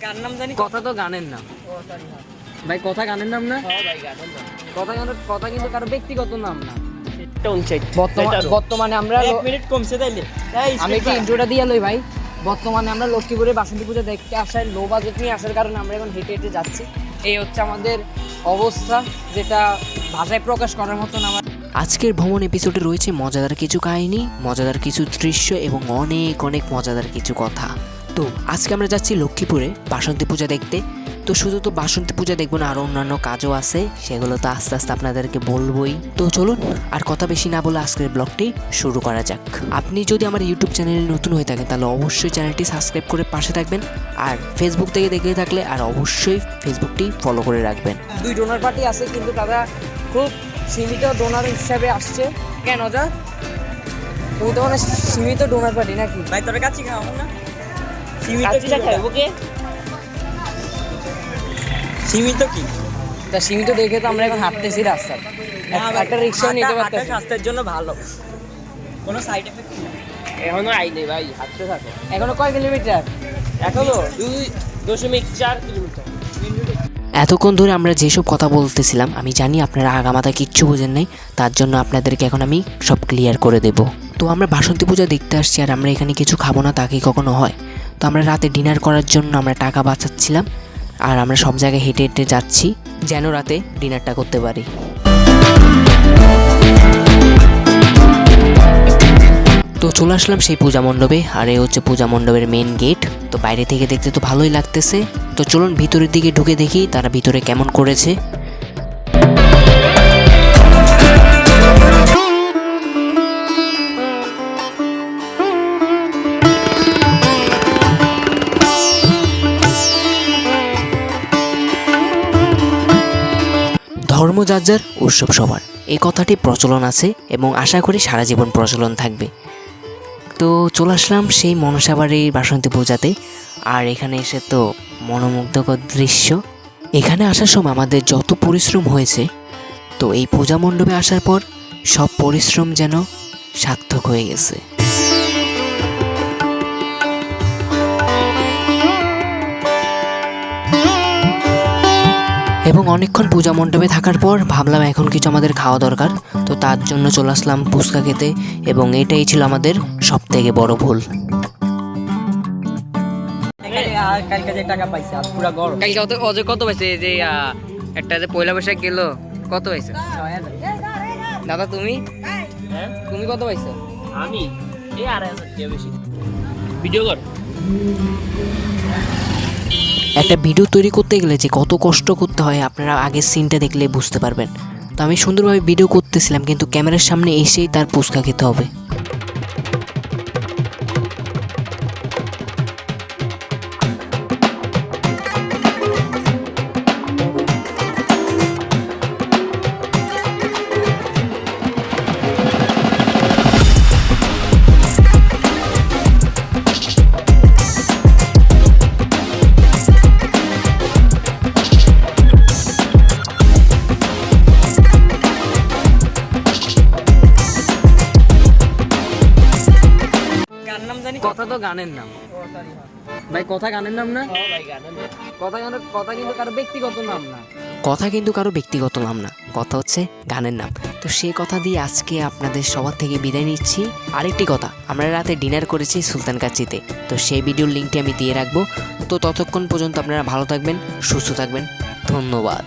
গান নাম জানি, কথা তো গানের নাম ভাই, কথা গানের নাম না? কথা কিন্তু কারো ব্যক্তিগত নাম না। বর্তমানে আমরা এক মিনিট কমছে তাইলে। আমি একটু ইন্ট্রোটা দিয়ে লই ভাই। বর্তমানে আমরা লক্ষ্মীপুরে বাসন্তী পূজা দেখতে আসার লো বাজেট নিয়ে আসার কারণে আমরা এখন হেঁটে হেঁটে যাচ্ছি। এই হচ্ছে আমাদের অবস্থা, যেটা ভাষায় প্রকাশ করার মতো না। আজকের ভ্রমণ এপিসোডে রয়েছে মজাদার কিছু কাহিনী, মজাদার কিছু দৃশ্য এবং অনেক অনেক মজাদার কিছু কথা। তো আজকে আমরা যাচ্ছি লক্ষ্মীপুরে বাসন্তী পূজা দেখতে। তো শুধু তো বাসন্তী পূজা দেখবো না, আরও অন্যান্য কাজও আছে, সেগুলো তো আস্তে আস্তে আপনাদেরকে বলবোই। তো চলুন আর কথা বেশি না বলে আজকের ব্লগটি শুরু করা যাক। আপনি যদি আমার ইউটিউব চ্যানেলে নতুন হয়ে থাকেন তাহলে অবশ্যই চ্যানেলটি সাবস্ক্রাইব করে পাশে থাকবেন, আর ফেসবুক থেকে দেখে থাকলে আর অবশ্যই ফেসবুকটি ফলো করে রাখবেন। 2 ডোনার পার্টি আছে, কিন্তু তারা খুব সীমিত ডোনার হিসাবে আসছে। কেন যা তুমি তো মানে সীমিত ডোনার পার্টি নাকি ভাই? তোর কাছে খাও না সীমিত, সীমিত কি? তা সীমিত দেখে তো আমরা এখন হাঁটতেছি রাস্তায়, একটা রিক্সা নিতে পারতেছি। স্বাস্থ্যের জন্য ভালো, কোনো সাইড এফেক্ট নেই। এখনো আইনি ভাই, হাঁটতে থাকো। এখনো কয় কিলোমিটার? এখনো 2.4 কিলোমিটার। এতক্ষণ ধরে আমরা যেসব কথা বলতেছিলাম আমি জানি আপনারা আগামাথা কিচ্ছু বোঝেন নাই, তার জন্য আপনাদেরকে এখন আমি সব ক্লিয়ার করে দেব। তো আমরা বাসন্তী পূজা দেখতে আসছি আর আমরা এখানে কিছু খাবো না তা কি কখনো হয়? তো আমরা রাতে ডিনার করার জন্য আমরা টাকা বাঁচাচ্ছিলাম, আর আমরা সব জায়গায় হেঁটে হেঁটে যাচ্ছি যেন রাতে ডিনারটা করতে পারি। তো চলে আসলাম সেই পূজা মণ্ডপে, আর এই হচ্ছে পূজা মণ্ডপের মেন গেট। তো বাইরে থেকে দেখতে তো ভালোই লাগতেছে, তো চলুন ভিতরের দিকে ঢুকে দেখি তারা ভিতরে কেমন করেছে। ধর্ম যার যার, উৎসব সবার, এই কথাটি প্রচলন আছে এবং আশা করি সারা জীবন প্রচলন থাকবে। তো চলে আসলাম সেই মনসাবাড়ির বাসন্তী পূজাতে, আর এখানে এসে তো মনোমুগ্ধকর দৃশ্য। এখানে আসার সময় আমাদের যত পরিশ্রম হয়েছে, তো এই পূজা মণ্ডপে আসার পর সব পরিশ্রম যেন সার্থক হয়ে গেছে। এবং অনেকক্ষণ পূজা মণ্ডপে থাকার পর ভাবলাম এখন কিছু আমাদের খাওয়া দরকার, তো তার জন্য চলে আসলাম ফুচকা খেতে, এবং এটাই ছিল আমাদের সব থেকে বড় ভুল। কালকে যে টাকা পাইছে আজ পুরো গরম। কালকে কত পাইছে? যে একটা যে পয়লা বৈশাখ গেল, কত পাইছে দাদা? তুমি তুমি কত পাইছো? আমি এই 2,500 বেশি। ভিডিও কর। একটা ভিডিও তৈরি করতে গেলে যে কত কষ্ট করতে হয় আপনারা আগের সিনটা দেখলে বুঝতে পারবেন। তো আমি সুন্দরভাবে ভিডিও করতেছিলাম, কিন্তু ক্যামেরার সামনে এসেই তার ফুচকা খেতে হবে। গান নাম জানি, কথা তো গানের নাম ভাই, কথা গানের নাম না? কথা কিন্তু কারো ব্যক্তিগত নাম না। কথা কিন্তু কারো ব্যক্তিগত নাম না, কথা হচ্ছে গানের নাম। তো সেই কথা দিয়ে আজকে আপনাদের সবার থেকে বিদায় নিচ্ছি। আরেকটি কথা, আমরা রাতে ডিনার করেছি সুলতান কাচ্চিতে, তো সেই ভিডিওর লিঙ্কটি আমি দিয়ে রাখবো। তো ততক্ষণ পর্যন্ত আপনারা ভালো থাকবেন, সুস্থ থাকবেন, ধন্যবাদ।